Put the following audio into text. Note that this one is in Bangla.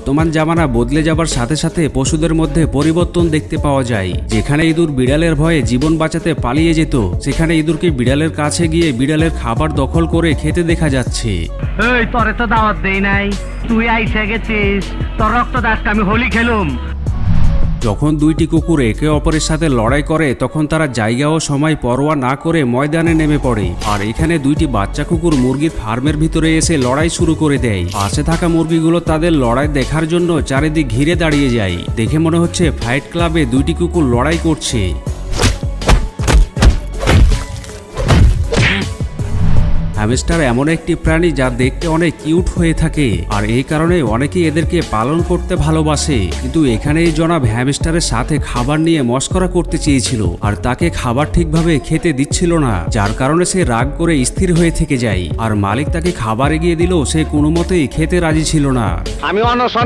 বর্তমান জামানা বদলে যাবার সাথে সাথে পশুদের মধ্যে পরিবর্তন দেখতে পাওয়া যায়। যেখানে ইঁদুর বিড়ালের ভয়ে জীবন বাঁচাতে পালিয়ে যেত, সেখানে ইঁদুরকে বিড়ালের কাছে গিয়ে বিড়ালের খাবার দখল করে খেতে দেখা যাচ্ছে। এই তোরে তো দাওয়াত দেই নাই, তুই আইসা গেছিস, তোর রক্ত দাসকে আমি হোলি খেলুম। যখন দুইটি কুকুর একে অপরের সাথে লড়াই করে তখন তারা জায়গা ও সময় পরোয়া না করে ময়দানে নেমে পড়ে। আর এখানে দুইটি বাচ্চা কুকুর মুরগির ফার্মের ভিতরে এসে লড়াই শুরু করে দেয়। পাশে থাকা মুরগিগুলো তাদের লড়াই দেখার জন্য চারিদিক ঘিরে দাঁড়িয়ে যায়। দেখে মনে হচ্ছে ফাইট ক্লাবে দুইটি কুকুর লড়াই করছে। হ্যামস্টার এমন একটি প্রাণী যা দেখতে অনেক কিউট হয়ে থাকে, আর এই কারণে অনেকেই এদেরকে পালন করতে ভালোবাসে। কিন্তু এখানে এই জনাব হ্যামস্টারের সাথে খাবার নিয়ে মশকরা করতে চেয়েছিল, আর তাকে খাবার ঠিকভাবে খেতে দিচ্ছিল না, যার কারণে সে রাগ করে স্থির হয়ে থেকে যায়। আর মালিক তাকে খাবার এগিয়ে দিলেও সে কোনো মতেই খেতে রাজি ছিল না। আমি অনশন